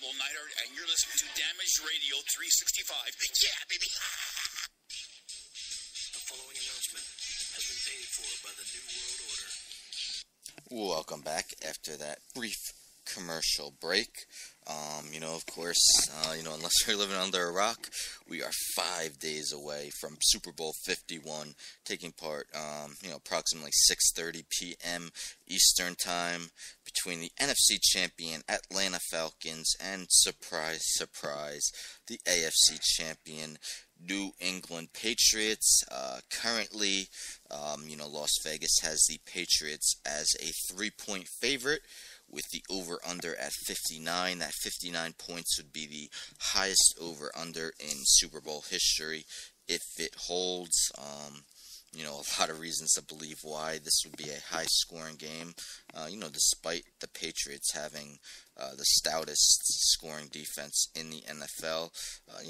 Pablo Neidhart, and you're listening to Damaged Radio 365. Yeah, baby. The following announcement has been paid for by the New World Order. Welcome back after that brief commercial break. Of course, unless you're living under a rock, we are 5 days away from Super Bowl 51 taking part, approximately 6:30 p.m. Eastern Time between the NFC champion Atlanta Falcons and, surprise, surprise, the AFC champion New England Patriots. Currently, Las Vegas has the Patriots as a 3-point favorite, with the over-under at 59. That 59 points would be the highest over-under in Super Bowl history if it holds. A lot of reasons to believe why this would be a high-scoring game, despite the Patriots having the stoutest scoring defense in the NFL.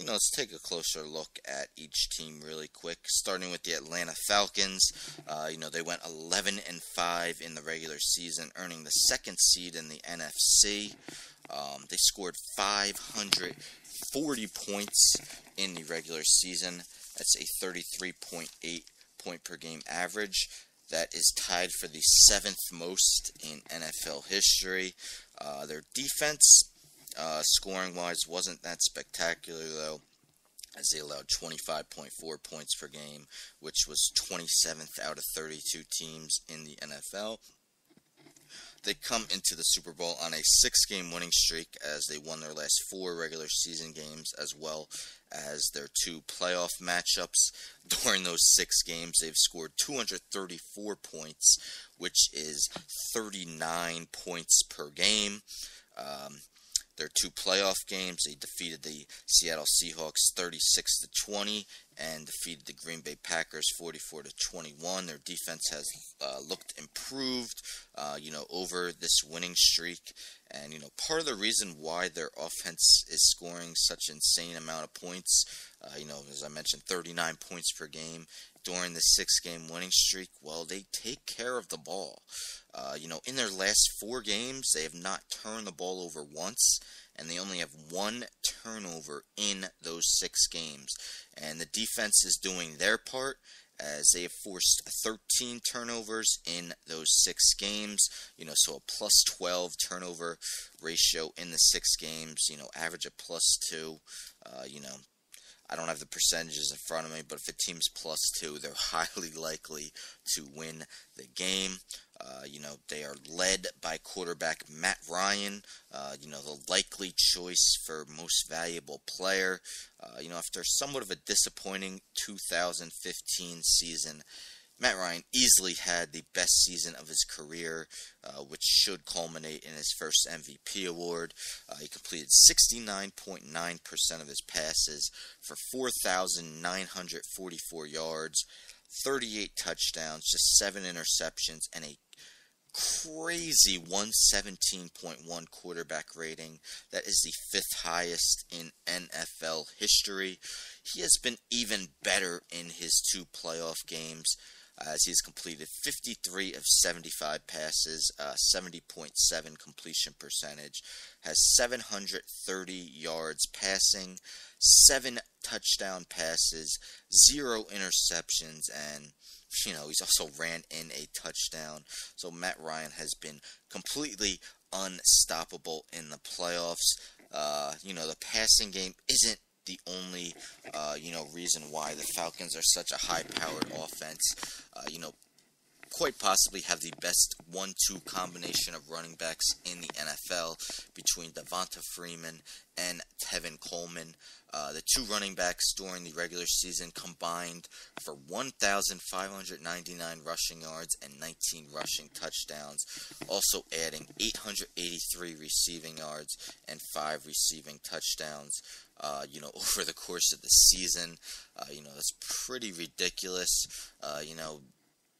Let's take a closer look at each team really quick, starting with the Atlanta Falcons. They went 11-5 in the regular season, earning the second seed in the NFC. They scored 540 points in the regular season. That's a 33.8 point per game average. That is tied for the 7th most in NFL history. Their defense, scoring-wise, wasn't that spectacular, though, as they allowed 25.4 points per game, which was 27th out of 32 teams in the NFL. They come into the Super Bowl on a 6-game winning streak, as they won their last 4 regular season games, as well as their 2 playoff matchups. During those 6 games, they've scored 234 points, which is 39 points per game. Their 2 playoff games, they defeated the Seattle Seahawks 36-20 and defeated the Green Bay Packers 44-21. Their defense has looked improved, over this winning streak. And, part of the reason why their offense is scoring such an insane amount of points, as I mentioned, 39 points per game during the 6-game winning streak, well, they take care of the ball. In their last 4 games, they have not turned the ball over once, and they only have 1 turnover in those 6 games. And the defense is doing their part, as they have forced 13 turnovers in those 6 games, so a plus 12 turnover ratio in the 6 games, average of plus 2, I don't have the percentages in front of me, but if a team's plus 2, they're highly likely to win the game. They are led by quarterback Matt Ryan, the likely choice for most valuable player. After somewhat of a disappointing 2015 season, Matt Ryan easily had the best season of his career, which should culminate in his first MVP award. He completed 69.9% of his passes for 4,944 yards, 38 touchdowns, just 7 interceptions, and a crazy 117.1 quarterback rating. That is the 5th highest in NFL history. He has been even better in his 2 playoff games, as he's completed 53 of 75 passes, 70.7 completion percentage, has 730 yards passing, 7 touchdown passes, 0 interceptions, and he's also ran in a touchdown. So Matt Ryan has been completely unstoppable in the playoffs. The passing game isn't the only, reason why the Falcons are such a high-powered offense. Quite possibly have the best 1-2 combination of running backs in the NFL between Devonta Freeman and Tevin Coleman. The 2 running backs during the regular season combined for 1,599 rushing yards and 19 rushing touchdowns, also adding 883 receiving yards and 5 receiving touchdowns. Over the course of the season, that's pretty ridiculous.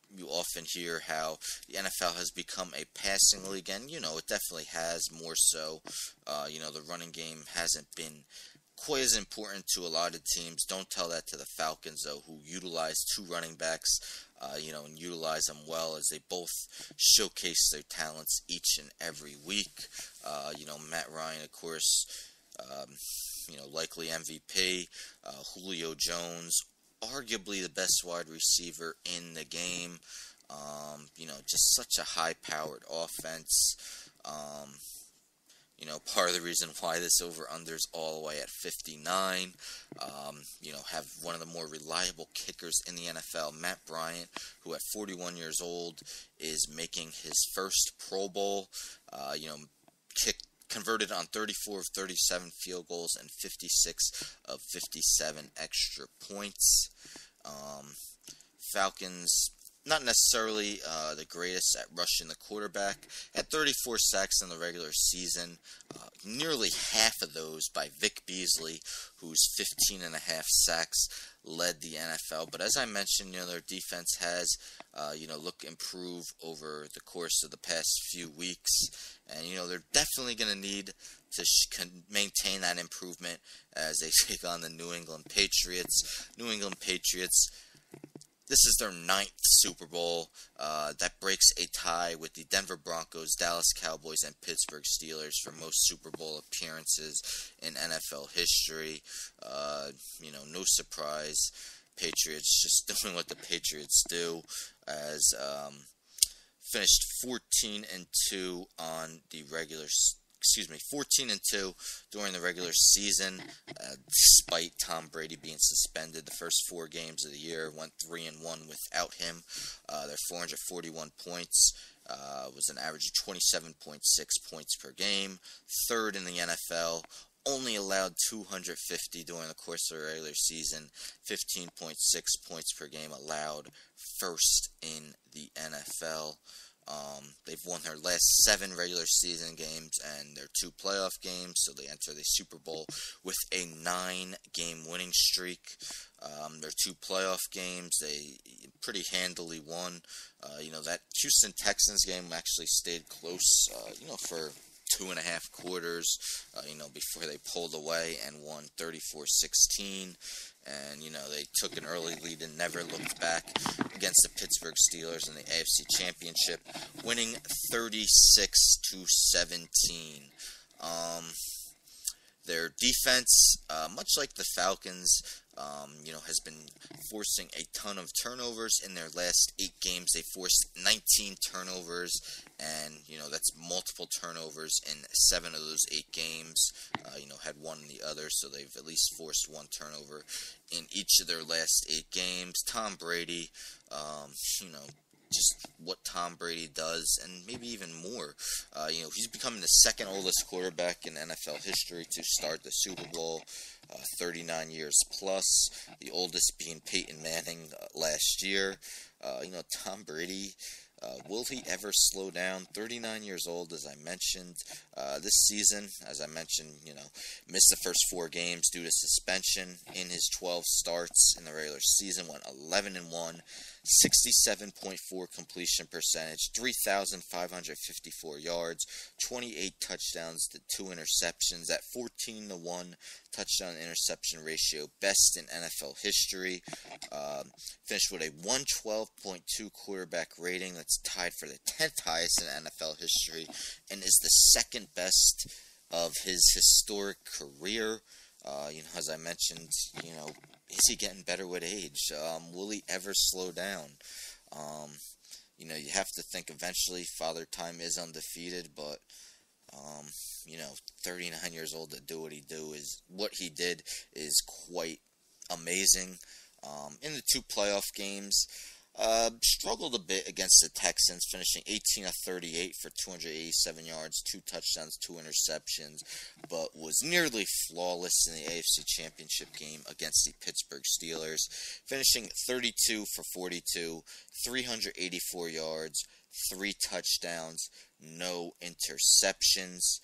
You often hear how the NFL has become a passing league, and, it definitely has more so. The running game hasn't been quite as important to a lot of teams. Don't tell that to the Falcons, though, who utilize 2 running backs, and utilize them well as they both showcase their talents each and every week. Matt Ryan, of course, likely MVP. Julio Jones, arguably the best wide receiver in the game. Just such a high-powered offense. Part of the reason why this over-under is all the way at 59. Have one of the more reliable kickers in the NFL, Matt Bryant, who at 41 years old is making his first Pro Bowl. Converted on 34 of 37 field goals and 56 of 57 extra points. Falcons, not necessarily the greatest at rushing the quarterback. At 34 sacks in the regular season, nearly half of those by Vic Beasley, whose 15.5 sacks led the NFL. But as I mentioned, their defense has, improve over the course of the past few weeks. And, they're definitely going to need to maintain that improvement as they take on the New England Patriots. New England Patriots, this is their 9th Super Bowl. That breaks a tie with the Denver Broncos, Dallas Cowboys, and Pittsburgh Steelers for most Super Bowl appearances in NFL history. No surprise. Patriots just doing what the Patriots do, as finished 14-2 on the 14-2 during the regular season, despite Tom Brady being suspended. The first 4 games of the year went 3-1 without him. Their 441 points was an average of 27.6 points per game, 3rd in the NFL. Only allowed 250 during the course of the regular season, 15.6 points per game allowed, 1st in the NFL. They've won their last 7 regular season games and their 2 playoff games, so they enter the Super Bowl with a 9-game winning streak. Their 2 playoff games, they pretty handily won. That Houston Texans game actually stayed close, for 2.5 quarters, before they pulled away and won 34-16. And, they took an early lead and never looked back against the Pittsburgh Steelers in the AFC Championship, winning 36-17. Their defense, much like the Falcons, has been forcing a ton of turnovers. In their last 8 games, they forced 19 turnovers, and, that's multiple turnovers in 7 of those 8 games. Had 1 in the other, so they've at least forced 1 turnover in each of their last 8 games. Tom Brady, just what Tom Brady does, and maybe even more. He's becoming the 2nd oldest quarterback in NFL history to start the Super Bowl, 39 years plus, the oldest being Peyton Manning last year. Tom Brady, will he ever slow down? 39 years old, as I mentioned. This season, as I mentioned, missed the first 4 games due to suspension. In his 12 starts in the regular season, went 11-1, 67.4 completion percentage, 3,554 yards, 28 touchdowns to 2 interceptions, at 14-1 touchdown interception ratio, best in NFL history. Finished with a 112.2 quarterback rating. That's tied for the 10th highest in NFL history, and is the 2nd best of his historic career. As I mentioned, is he getting better with age? Will he ever slow down? You have to think eventually Father Time is undefeated, but 39 years old to do what he did is quite amazing. In the 2 playoff games, struggled a bit against the Texans, finishing 18 of 38 for 287 yards, 2 touchdowns, 2 interceptions, but was nearly flawless in the AFC Championship game against the Pittsburgh Steelers, finishing 32 for 42, 384 yards, 3 touchdowns, no interceptions.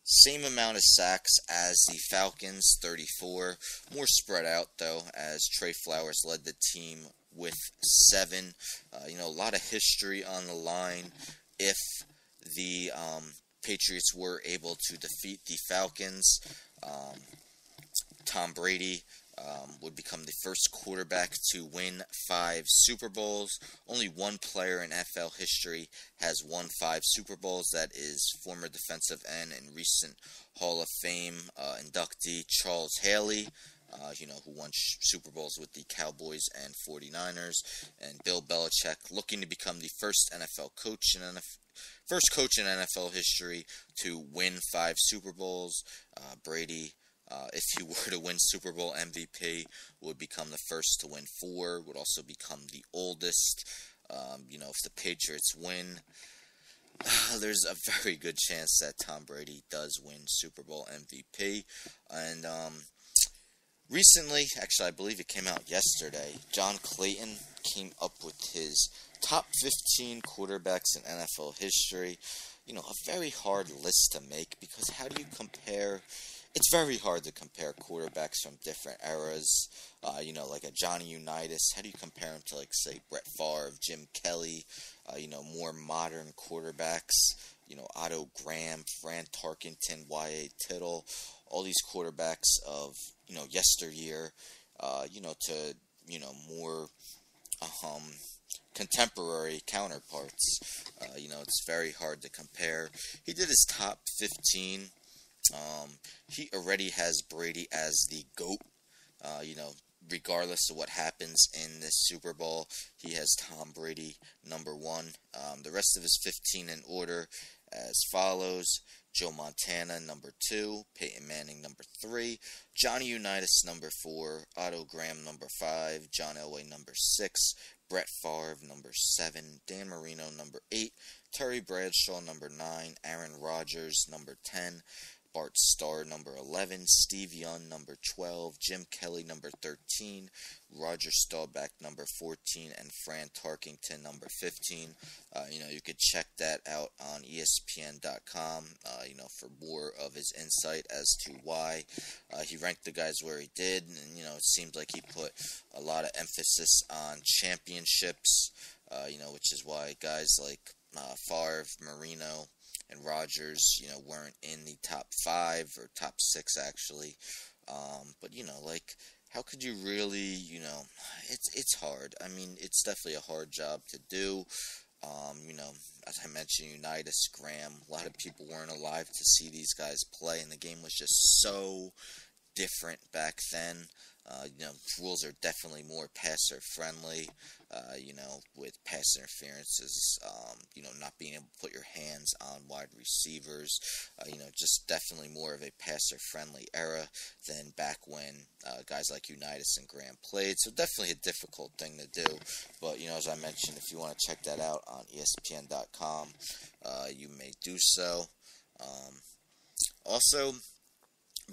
Same amount of sacks as the Falcons, 34. More spread out, though, as Trey Flowers led the team with 7. A lot of history on the line if the Patriots were able to defeat the Falcons. Tom Brady would become the first quarterback to win 5 Super Bowls. Only one player in NFL history has won 5 Super Bowls. That is former defensive end and recent Hall of Fame inductee Charles Haley, who won Super Bowls with the Cowboys and 49ers. And Bill Belichick, looking to become the first coach in NFL history to win 5 Super Bowls. Brady, if he were to win Super Bowl MVP, would become the first to win 4, would also become the oldest. If the Patriots win, there's a very good chance that Tom Brady does win Super Bowl MVP. And recently, actually I believe it came out yesterday, John Clayton came up with his top 15 quarterbacks in NFL history. A very hard list to make, because how do you compare? It's very hard to compare quarterbacks from different eras. Like a Johnny Unitas. How do you compare him to, like, say, Brett Favre, Jim Kelly? More modern quarterbacks. Otto Graham, Fran Tarkenton, Y.A. Tittle. All these quarterbacks of, yesteryear. To, more contemporary counterparts. It's very hard to compare. He did his top 15. He already has Brady as the GOAT. Regardless of what happens in this Super Bowl, he has Tom Brady number 1. The rest of his 15 in order as follows: Joe Montana number 2, Peyton Manning number 3, Johnny Unitas number 4, Otto Graham number 5, John Elway number 6, Brett Favre number 7, Dan Marino number 8, Terry Bradshaw number 9, Aaron Rodgers number 10, Bart Starr number 11, Steve Young number 12, Jim Kelly number 13, Roger Staubach number 14, and Fran Tarkenton number 15. You could check that out on ESPN.com, for more of his insight as to why he ranked the guys where he did. And, it seemed like he put a lot of emphasis on championships, which is why guys like Favre, Marino, and Rodgers, weren't in the top 5 or top 6 actually. But how could you really, it's hard. I mean, it's definitely a hard job to do. As I mentioned, Unitas, Graham, a lot of people weren't alive to see these guys play, and the game was just so different back then. Rules are definitely more passer friendly, with pass interferences, not being able to put your hands on wide receivers, just definitely more of a passer friendly era than back when guys like Unitas and Graham played. So definitely a difficult thing to do. But, as I mentioned, if you want to check that out on ESPN.com, you may do so. Also,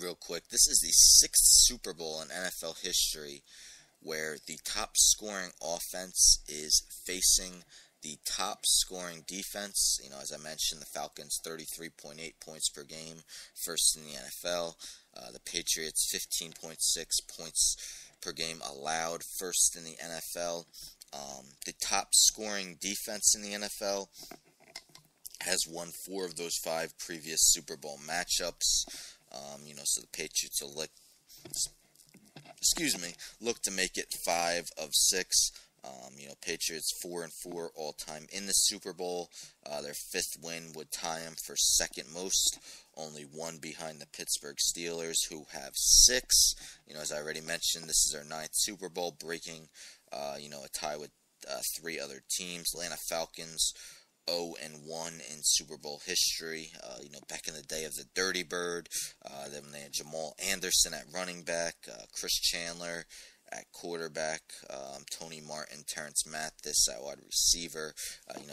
real quick, this is the 6th Super Bowl in NFL history where the top scoring offense is facing the top scoring defense. As I mentioned, the Falcons 33.8 points per game, first in the NFL. The Patriots 15.6 points per game allowed, first in the NFL. The top scoring defense in the NFL has won 4 of those 5 previous Super Bowl matchups. So the Patriots will look to make it 5 of 6. Patriots 4-4 all time in the Super Bowl. Their 5th win would tie them for second most, only 1 behind the Pittsburgh Steelers, who have 6. As I already mentioned, this is their 9th Super Bowl, breaking a tie with 3 other teams. Atlanta Falcons 0-1 in Super Bowl history. Back in the day of the Dirty Bird, then they had Jamal Anderson at running back, Chris Chandler at quarterback, Tony Martin, Terrence Mathis at wide receiver,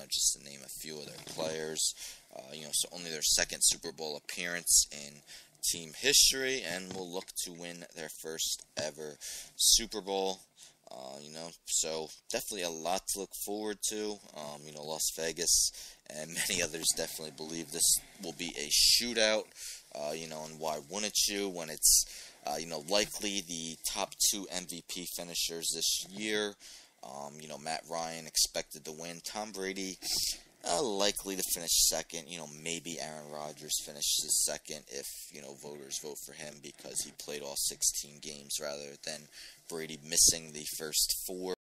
just to name a few of their players. So only their 2nd Super Bowl appearance in team history, and will look to win their first ever Super Bowl. So definitely a lot to look forward to. Las Vegas and many others definitely believe this will be a shootout. And why wouldn't you when it's, likely the top 2 MVP finishers this year Matt Ryan expected to win. Tom Brady likely to finish second. Maybe Aaron Rodgers finishes second if, voters vote for him because he played all 16 games rather than Brady missing the first 4.